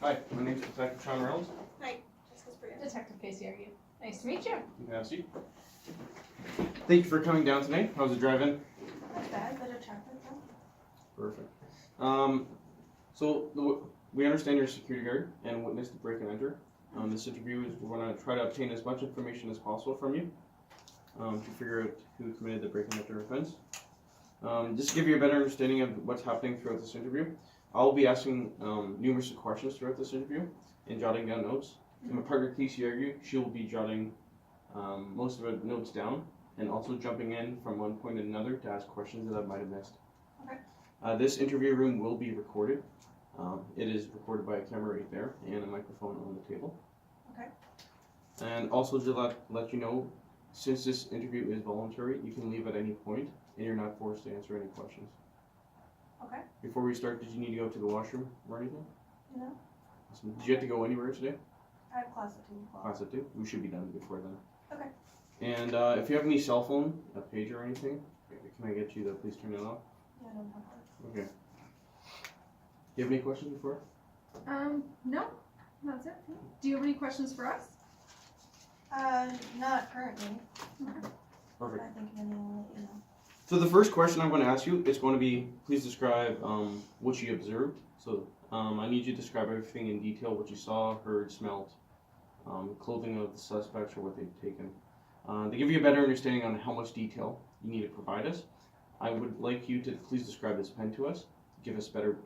Hi, my name is Detective Sean Reynolds. Hi, Jessica Spria. Detective Casey Argue. Nice to meet you. You can have a seat. Thank you for coming down tonight. How's the drive-in? Not bad, bit of chocolate though. Perfect. We understand you're a security guard and witnessed the break and enter. This interview is we're going to try to obtain as much information as possible from you to figure out who committed the break and enter offense. Just to give you a better understanding of what's happening throughout this interview, I'll be asking numerous questions throughout this interview and jotting down notes. And my partner Casey Argue, she will be jotting most of the notes down and also jumping in from one point to another to ask questions that I might have missed. Okay. This interview room will be recorded. It is recorded by a camera right there and a microphone on the table. Okay. And also to let you know, since this interview is voluntary, you can leave at any point and you're not forced to answer any questions. Okay. Before we start, did you need to go to the washroom or anything? No. Awesome. Did you have to go anywhere today? I have class at 2 o'clock. Class at 2? We should be done before then. Okay. And if you have any cell phone, a pager or anything, can I get you to please turn it off? Yeah, I don't have that. Okay. Do you have any questions before? No. That's it. Do you have any questions for us? Not currently. Perfect. I think of anything, I'll let you know. So the first question I'm going to ask you is going to be, please describe what you observed. So I need you to describe everything in detail, what you saw, heard, smelled, clothing of the suspects or what they've taken. To give you a better understanding on how much detail you need to provide us, I would like you to please describe this pen to us, give us better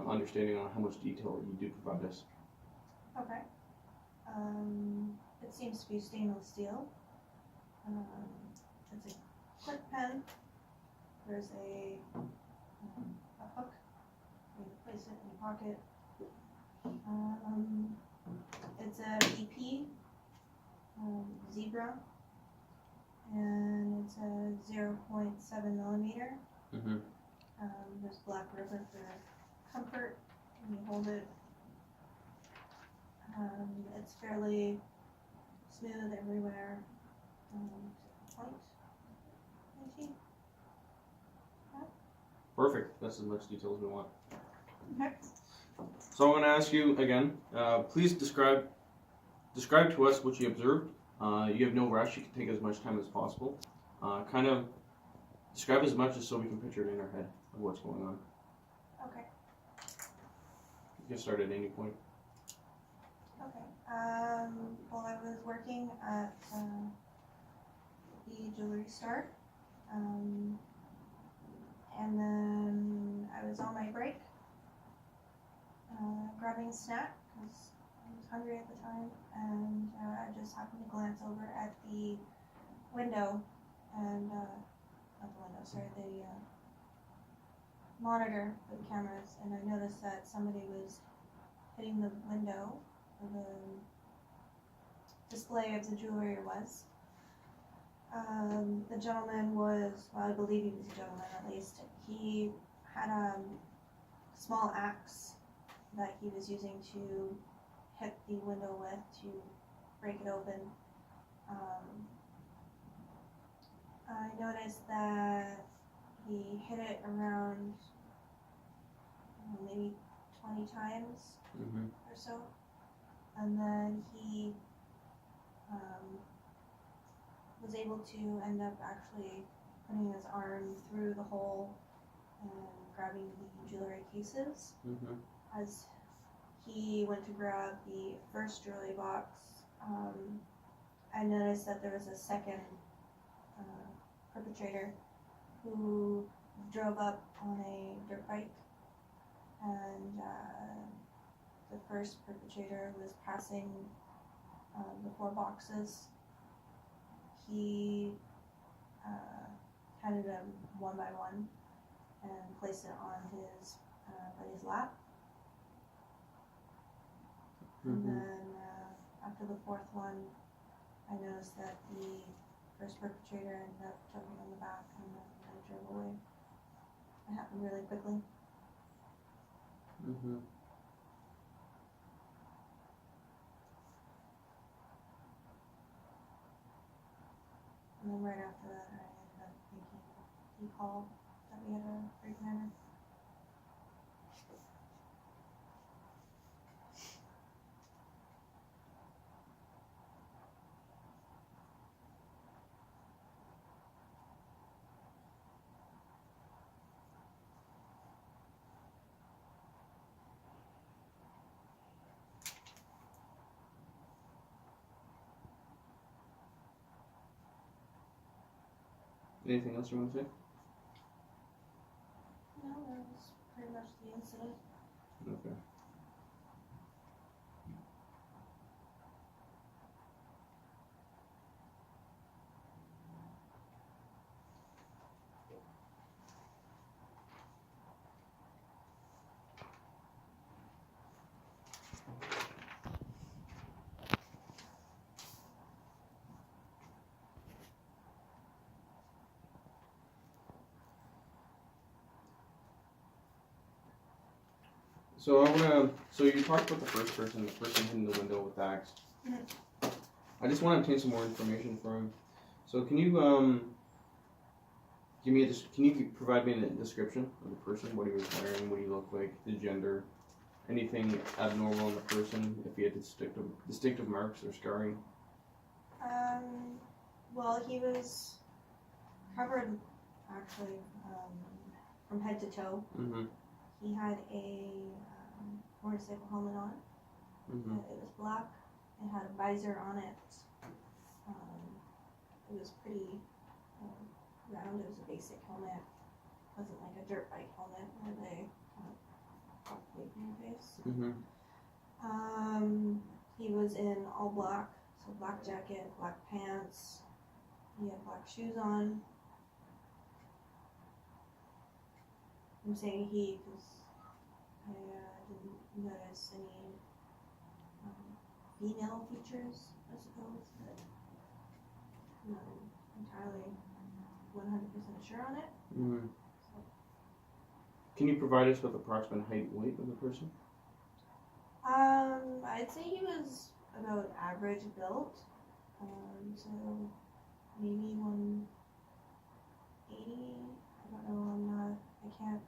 understanding on how much detail you do provide us. Okay. It seems to be stainless steel. It's a clip pen. There's a hook. You can place it in your pocket. It's a BP Zebra, and it's a 0.7 millimeter. Mm-hmm. There's black rubber for comfort when you hold it. It's fairly smooth everywhere. Point. Maybe. Perfect. That's as much detail as we want. Okay. So I'm going to ask you again. Please describe to us what you observed. You have no rush. You can take as much time as possible. Kind of describe as much as so we can picture it in our head of what's going on. Okay. You can start at any point. Okay. Well, I was working at the jewelry store, and then I was on my break, grabbing a snack because I was hungry at the time, and I just happened to glance over at the window, and not the window, sorry, the monitor for the cameras, and I noticed that somebody was hitting the window where the display of the jewelry was. The gentleman was, well, I believe he was a gentleman at least. He had a small axe that he was using to hit the window with to break it open. I noticed that he hit it around maybe 20 times or so, and then he was able to end up actually putting his arm through the hole and grabbing the jewelry cases. As he went to grab the first jewelry box, I noticed that there was a second perpetrator who drove up on a dirt bike, and the first perpetrator was passing the 4 boxes. He handed them one by one and placed it on his buddy's lap. And then after the 4th one, I noticed that the first perpetrator ended up jumping on the back, and then I drove away. It happened really quickly. And then right after that, I ended up thinking he called that we had a break and enter. Anything else you want to say? No, that was pretty much the incident. Okay. So I wanna. So you talked about the person hitting the window with the axe. Mhm. I just want to obtain some more information from him. So can you give me can you provide me a description of the person, what he was wearing, what he looked like, the gender, anything abnormal in the person, if he had distinctive marks or scarring? Well, he was covered actually from head to toe. Mm-hmm. He had a motorcycle helmet on. Mm-hmm. It was black. It had a visor on it. It was pretty round. It was a basic helmet. It wasn't like a dirt bike helmet where they kind of pop weight in your face. Mm-hmm. He was in all black, so black jacket, black pants. He had black shoes on. I'm saying he because I didn't notice any female features, I suppose, but I'm not entirely 100% sure on it. Mm-hmm. Can you provide us with approximate height and weight of the person? I'd say he was about average built. So maybe 180. I don't know. I can't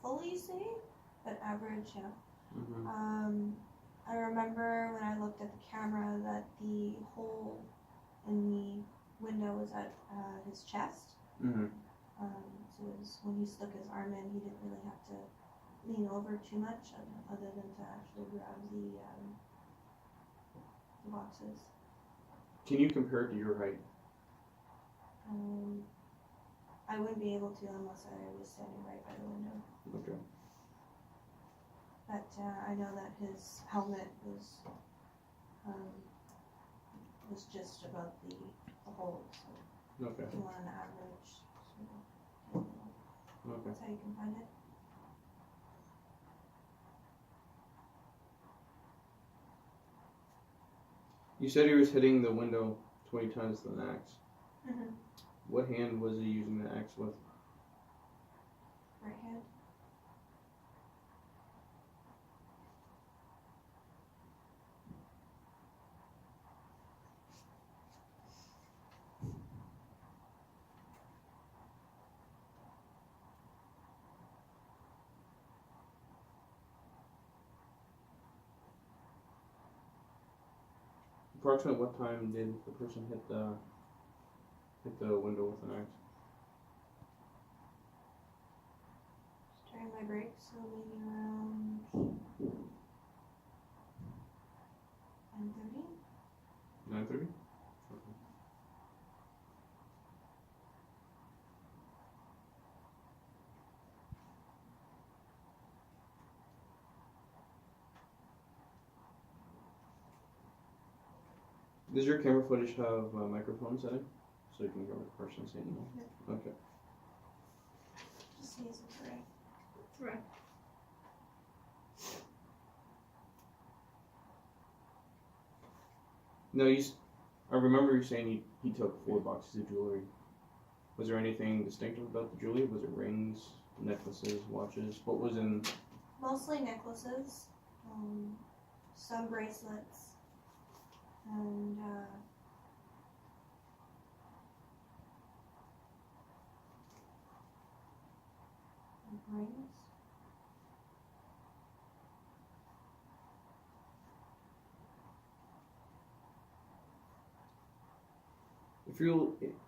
fully say, but average, yeah. Mm-hmm. I remember when I looked at the camera that the hole in the window was at his chest. Mm-hmm. So it was when he stuck his arm in, he didn't really have to lean over too much other than to actually grab the boxes. Can you compare it to your height? I wouldn't be able to unless I was standing right by the window. Okay. But I know that his helmet was just above the hole, so Okay. if you want an average, sort of, Okay. that's how you can find it. You said he was hitting the window 20 times with an axe. Mm-hmm. What hand was he using the axe with? Right hand. Approximately what time did the person hit the window with an axe? Just during my break, so maybe around 9:30. 9:30. Does your camera footage have a microphone setting so you can hear what the person is saying? Yeah. Okay. Just sneeze, it's right. That's right. No, I remember you saying he took 4 boxes of jewelry. Was there anything distinctive about the jewelry? Was it rings, necklaces, watches? What was in? Mostly necklaces, some bracelets, and rings.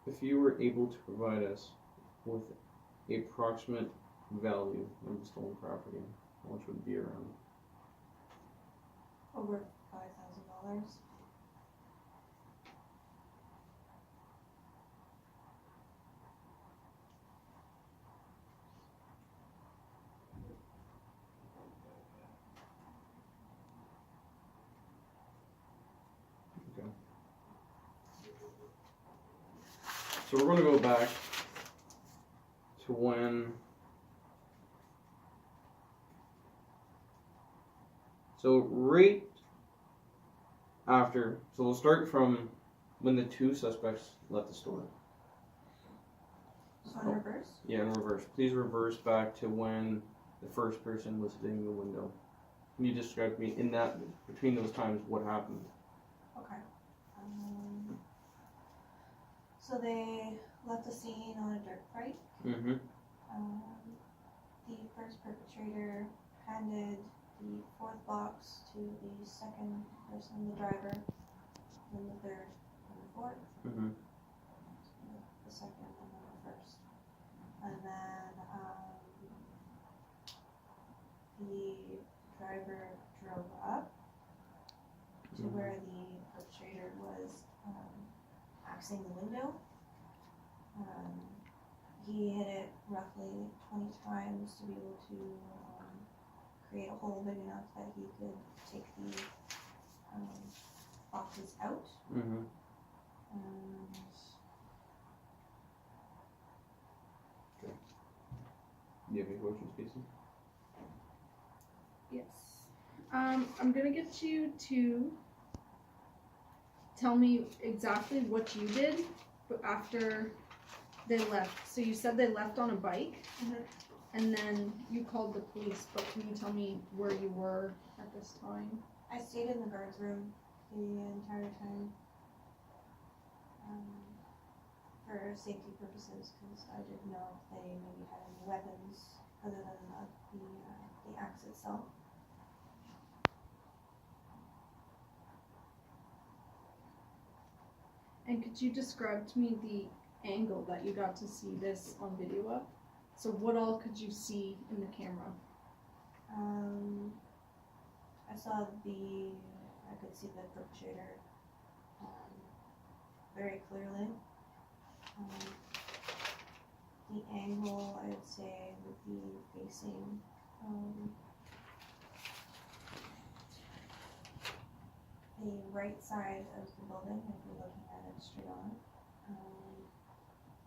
If you were able to provide us with a approximate value of the stolen property, how much would it be around? Over $5,000. So we're going to go back to when. So right after. So we'll start from when the two suspects left the store. So in reverse? Yeah, in reverse. Please reverse back to when the first person was sitting in the window. Can you describe to me in that between those times what happened? Okay. So they left the scene on a dirt bike. Mm-hmm. The first perpetrator handed the fourth box to the second person, the driver, then the third, and the fourth. Mm-hmm. The second, and then the first. And then the driver drove up to where the perpetrator was axing the window. He hit it roughly 20 times to be able to create a hole big enough that he could take the boxes out. Mm-hmm. And Do you have any questions, Casey? Yes. I'm gonna get you to tell me exactly what you did after they left. So you said they left on a bike, and then you called the police, but can you tell me where you were at this time? I stayed in the guard's room the entire time for safety purposes, because I didn't know if they maybe had any weapons other than the axe itself. And could you describe to me the angle that you got to see this on video of? So what all could you see in the camera? I could see the perpetrator very clearly. The angle, I would say, would be facing the right side of the building, if you're looking at it straight on,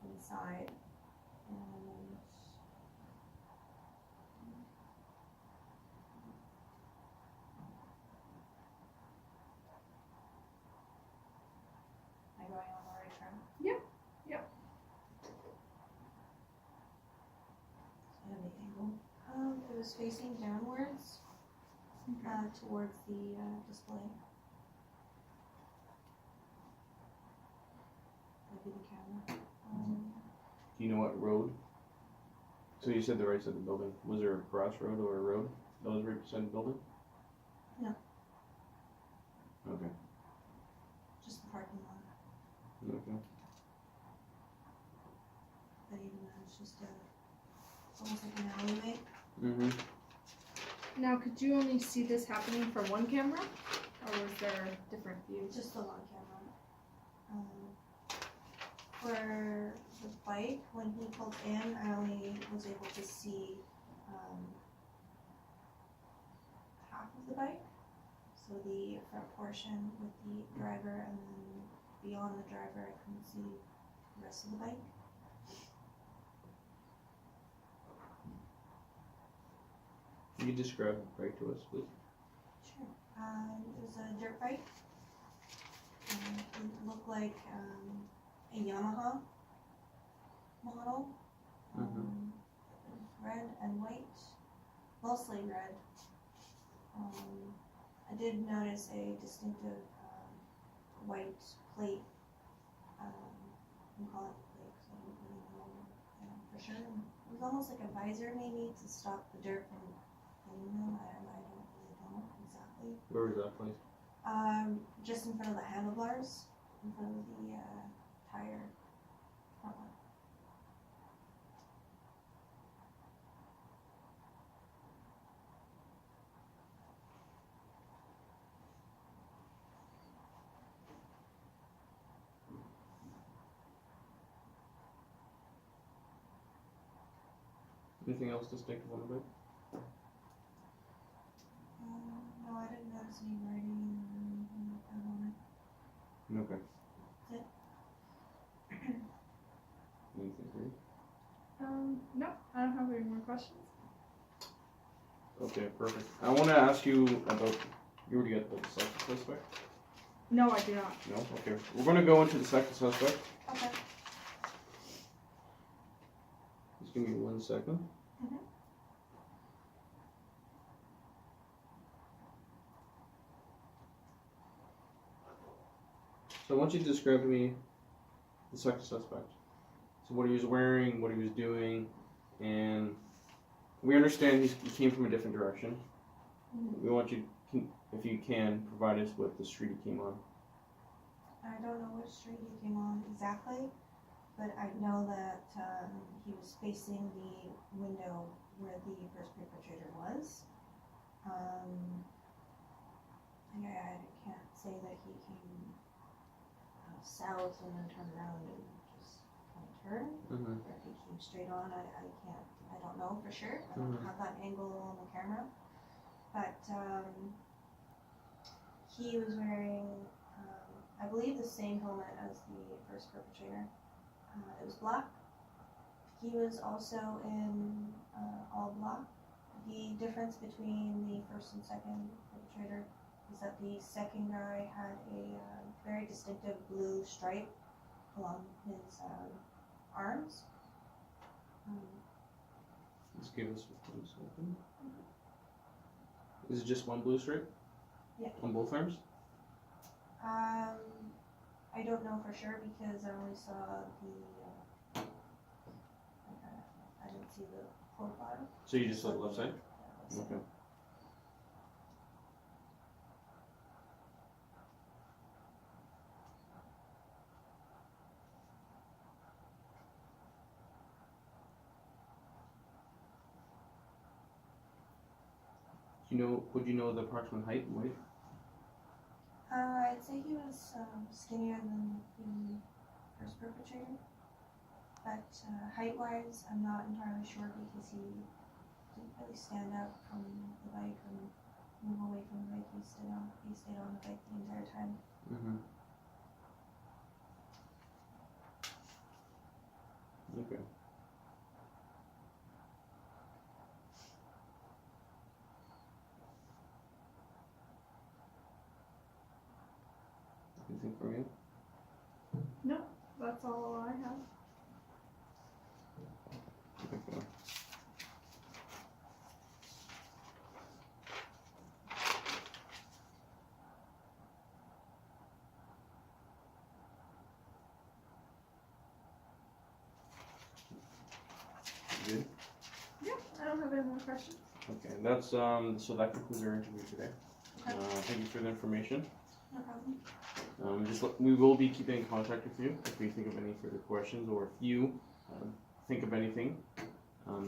inside, and am I going on the right track? Yep. And the angle. It was facing downwards towards the display. That'd be the camera. Do you know what road? So you said the right side of the building. Was there a crossroad or a road that was right beside the building? No. Okay. Just the parking lot. Okay. But even though it's just almost like an alleyway. Mm-hmm. Now, could you only see this happening from one camera, or was there different views? Just the one camera. For the bike, when he pulled in, I only was able to see half of the bike. So the front portion with the driver, and then beyond the driver, I couldn't see the rest of the bike. Can you describe the bike to us, please? Sure. It was a dirt bike. It looked like a Yamaha model. It was red and white, mostly red. I did notice a distinctive white plate. We call it plate because I don't really know for sure. It was almost like a visor, maybe, to stop the dirt from hitting them. I don't really know exactly. Where was that place? Just in front of the handlebars, in front of the tire front one. Anything else distinctive on the bike? No, I didn't notice any writing or anything like that on it. Okay. That's it. questions? Okay, perfect. I want to ask you about. You already got the second suspect? No, I do not. No? Okay. We're going to go into the second suspect. Okay. Just give me 1 second. Mhm. So I want you to describe to me the second suspect. So what he was wearing, what he was doing, and we understand he came from a different direction. We want you, if you can, provide us with the street he came on. I don't know which street he came on exactly, but I know that he was facing the window where the first perpetrator was. I can't say that he came south and then turned around and just kind of turned. Mm-hmm. Or if he came straight on, I don't know for sure. I don't have that angle on the camera. But he was wearing, I believe, the same helmet as the first perpetrator. It was black. He was also in all black. The difference between the first and second perpetrator is that the second guy had a very distinctive blue stripe along his arms. Just give us 1 second. Is it just one blue stripe? Yeah. On both arms? I don't know for sure because I only saw the. I didn't see the profile. So you just saw the left side? Yeah, left side. Okay. Would you know the approximate height and weight? I'd say he was skinnier than the first perpetrator, but height-wise, I'm not entirely sure because he didn't really stand up from the bike or move away from the bike. He stayed on the bike the entire time. Mm-hmm. Okay. Anything from you? No, that's all I have. Okay. Good. Yeah, I don't have any more questions. Okay, that's so that concludes our interview today. Okay. Thank you for the information. No problem. We will be keeping in contact with you if we think of any further questions or if you think of anything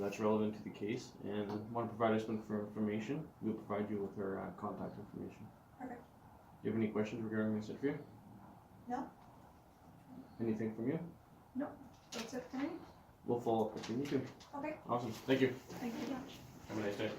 that's relevant to the case and want to provide us with information, we'll provide you with our contact information. Perfect. Do you have any questions regarding this interview? No. Anything from you? That's it for me. We'll follow up with you. Okay. Awesome. Thank you. Thank you. Have a nice day.